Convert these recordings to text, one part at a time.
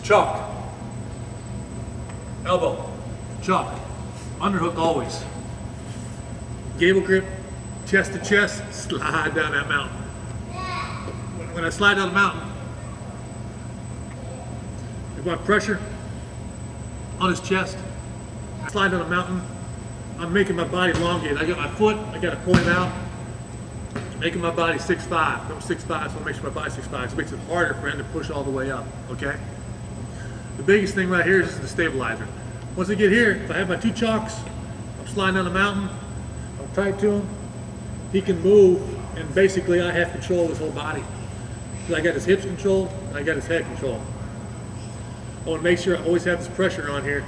chalk, elbow, chalk, underhook always. Gable grip, chest to chest, slide down that mountain. When I slide down the mountain, I want pressure on his chest. I slide down the mountain, I'm making my body elongated. I got my foot, I got to point it out, making my body 6'5". I'm 6'5", so I make sure my body's 6'5". So it makes it harder for him to push all the way up, okay? The biggest thing right here is the stabilizer. Once I get here, if I have my two chalks, I'm sliding down the mountain, I'm tight to him, he can move, and basically I have control of his whole body. I got his hips controlled, and I got his head controlled. I want to make sure I always have this pressure on here.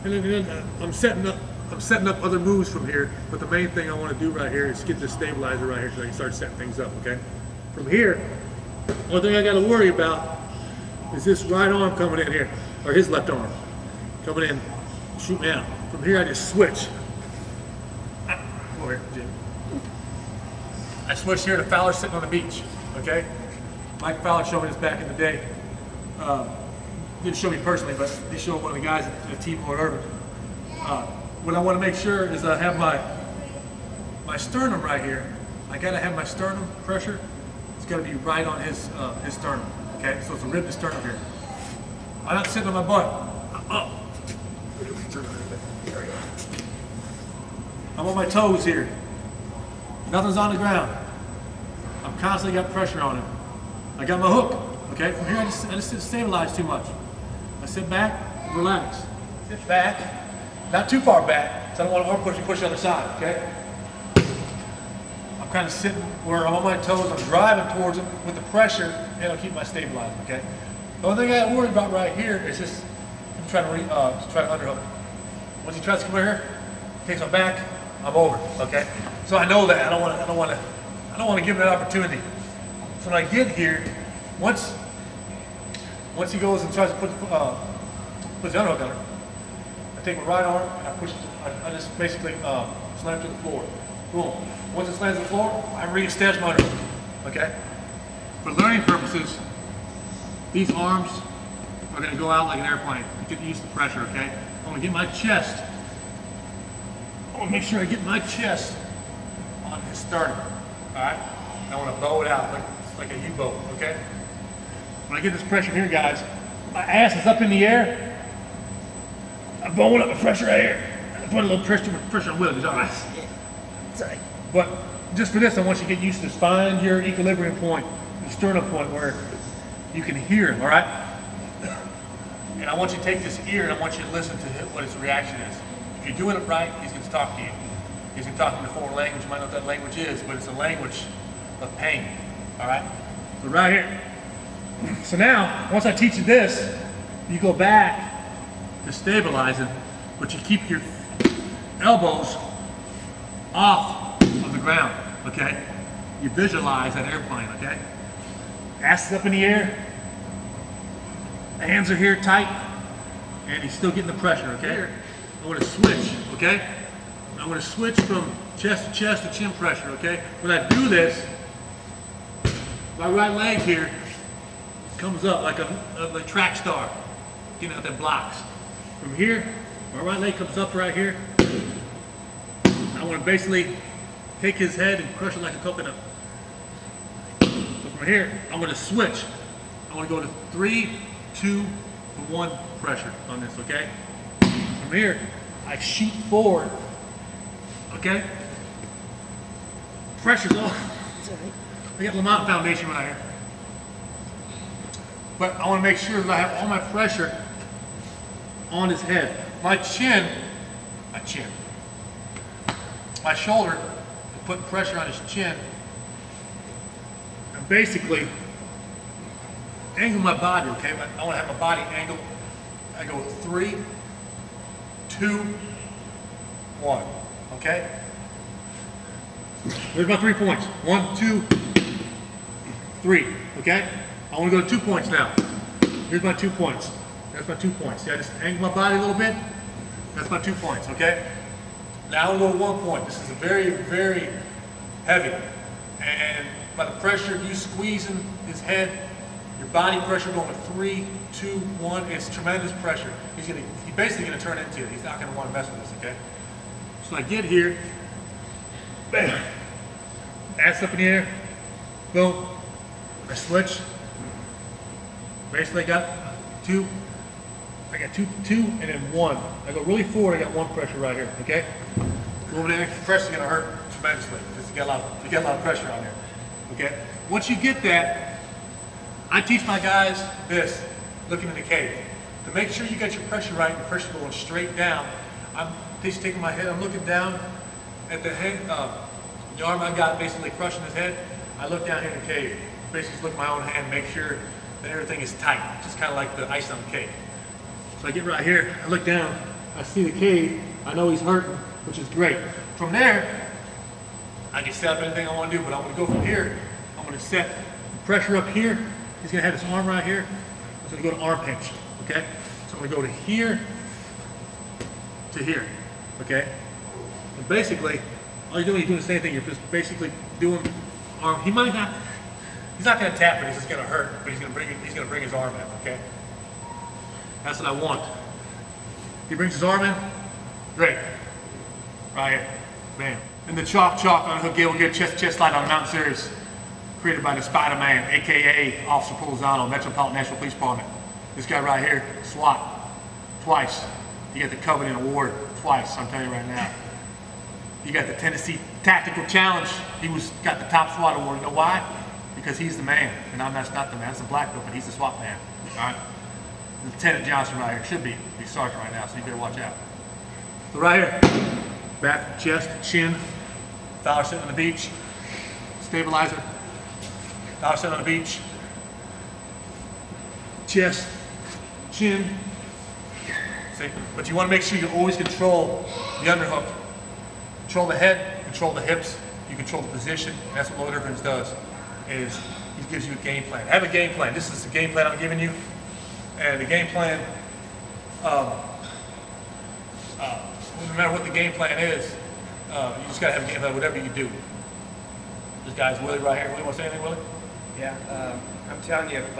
And then I'm setting up other moves from here, but the main thing I want to do right here is get this stabilizer right here so I can start setting things up, okay? From here, one thing I got to worry about is this right arm coming in here, or his left arm coming in, shoot me out. From here I just switch. Over here, Jim. I switch here to Fowler sitting on the beach, okay? Mike Fowler showed me this back in the day. Didn't show me personally, but he showed one of the guys at the team, Lloyd Irvin. What I want to make sure is I have my sternum right here. I got to have my sternum pressure. It's got to be right on his sternum. Okay, so it's a rib to sternum here. I'm not sitting on my butt. I'm up. I'm on my toes here. Nothing's on the ground. I'm constantly got pressure on him. I got my hook. Okay, from here I just stabilize too much. I sit back, relax. Sit back, not too far back, so I don't want to arm push the other side, okay? I'm kind of sitting where I'm on my toes, I'm driving towards it with the pressure, and I'll keep my stabilizer, okay? The only thing I got to worry about right here is just, I'm trying to underhook. Once he tries to come over here, takes my back, I'm over, okay? So I know that, I don't want to give him that opportunity. So when I get here, once he goes and tries to put the underhook on her, I take my right arm and I push it, I just basically slam it to the floor. Boom. Once it slams to the floor, I re-establish my underhook. Okay? For learning purposes, these arms are going to go out like an airplane. You get used to the pressure, okay? I want to get my chest. I want to make sure I get my chest on his sternum. Alright? I want to bow it out like a U-boat, okay? When I get this pressure here, guys, my ass is up in the air. I'm bowing up the pressure right here. I put a little pressure on Willy. He's all right. Sorry. But just for this, I want you to get used to this. Find your equilibrium point, the sternum point where you can hear him, all right? And I want you to take this ear and I want you to listen to what his reaction is. If you're doing it right, he's going to talk to you. He's going to talk in a foreign language. You might know what that language is, but it's a language of pain, all right? So right here. So now, once I teach you this, you go back to stabilizing, but you keep your elbows off of the ground, okay? You visualize that airplane, okay? Ass is up in the air, hands are here tight, and he's still getting the pressure, okay? I want to switch, okay? I want to switch from chest to chest to chin pressure, okay? When I do this, my right leg here comes up like a track star, getting out them blocks. From here, my right leg comes up right here. I want to basically take his head and crush it like a coconut. So from here, I'm going to switch. I want to go to 3, 2, 1 pressure on this, okay? From here, I shoot forward, okay? Pressure's off. I got Lamont Foundation right here. But I want to make sure that I have all my pressure on his head. My shoulder, I'm putting pressure on his chin. And basically, angle my body, okay? I want to have my body angled. I go 3, 2, 1, okay? There's my 3 points. 1, 2, 3, okay? I want to go to 2 points now. Here's my 2 points. That's my 2 points. See, I just angle my body a little bit. That's my 2 points, okay? Now I'm going to go to 1 point. This is very, very heavy. And by the pressure of you squeezing his head, Your body pressure going 3, 2, 1. It's tremendous pressure. He's basically gonna turn into you. He's not gonna want to mess with us, okay? So I get here, bam, ass up in the air, boom. I switch. Basically I got two, and then one. I go really forward, I got one pressure right here, okay? Go over there, pressure's gonna hurt tremendously because you got a lot of pressure on there, okay? Once you get that, I teach my guys this, looking in the cave. To make sure you get your pressure right, the pressure going straight down, I'm taking my head, I'm looking down at the head, the arm I got basically crushing his head. I look down here in the cave, basically just look at my own hand, make sure that everything is tight, just kind of like the ice on the cake. So I get right here, I look down, I see the cave, I know he's hurting, which is great. From there, I can set up anything I want to do, but I'm going to go from here, I'm going to set the pressure up here. He's going to have his arm right here. I'm going to go to arm pinch, okay? So I'm going to go to here to here, okay? And basically, all you're doing the same thing. You're just basically doing arm. He's not going to tap it. It's just going to hurt, but he's going to bring his arm in, okay? That's what I want. He brings his arm in, great. Right here, bam. And the chalk underhook GableGrip chest-to-chest slide on the Mountain Series, created by the Spyder man, AKA Officer Pulizzano, Metropolitan National Police Department. This guy right here, SWAT, twice. You got the Covenant Award twice, I'm telling you right now. You got the Tennessee Tactical Challenge. He got the top SWAT award. You know why? Because he's the man, and I'm not the man. That's the black belt, but he's the SWAT man. All right. Lieutenant Johnson right here should be. He's sergeant right now, so you better watch out. So right here, back, chest, chin. Fowler sitting on the beach. Stabilizer. Fowler sitting on the beach. Chest, chin. See, but you want to make sure you always control the underhook. Control the head, control the hips, you control the position, and that's what Lloyd Irvin does, is he gives you a game plan. Have a game plan. This is the game plan I'm giving you, and the game plan, no matter what the game plan is, you just got to have a game plan, whatever you do. This guy's Willy right here. Willy, want to say anything, Willy? Yeah, I'm telling you, if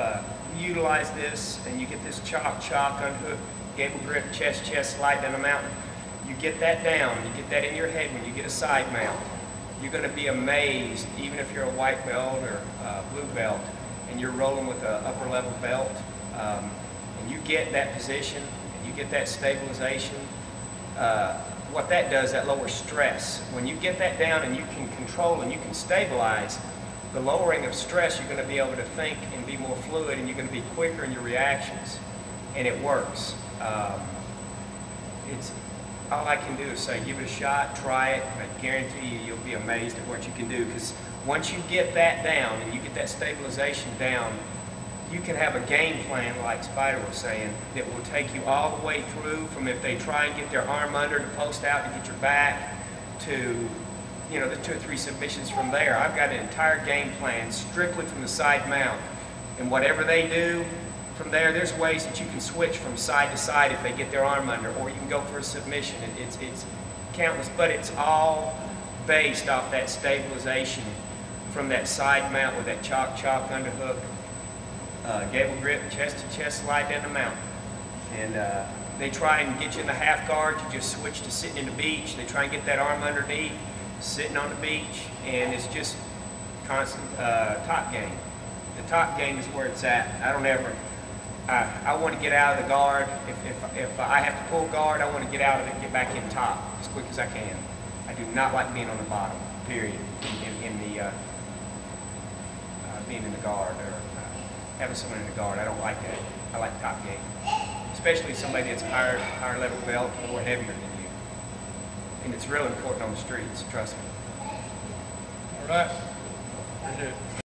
you utilize this and you get this chalk, underhook, GableGrip, chest, slide down the mountain, you get that down, you get that in your head when you get a side mount, you're going to be amazed, even if you're a white belt or blue belt, and you're rolling with an upper level belt, and you get that position, and you get that stabilization, what that does, that lowers stress. When you get that down and you can control and you can stabilize, the lowering of stress, you're going to be able to think and be more fluid, and you're going to be quicker in your reactions, and it works. All I can do is say, give it a shot, try it, and I guarantee you, you'll be amazed at what you can do, because once you get that down and you get that stabilization down, you can have a game plan, like Spyder was saying, that will take you all the way through, from if they try and get their arm under to post out to get your back, to the 2 or 3 submissions from there. I've got an entire game plan strictly from the side mount, and whatever they do from there, there's ways that you can switch from side to side if they get their arm under, or you can go for a submission. It's countless, but it's all based off that stabilization from that side mount with that chalk underhook, GableGrip, chest-to-chest slide down the mountain. And they try and get you in the half guard, you just switch to sitting in the beach. They try and get that arm underneath, sitting on the beach, and it's just constant top game. The top game is where it's at. I want to get out of the guard. If I have to pull guard, I want to get out of it and get back in top as quick as I can. I do not like being on the bottom, period, in the being in the guard or having someone in the guard. I don't like that. I like top game, especially somebody that's higher level belt or heavier than you. And it's real important on the streets, trust me. All right. That's it.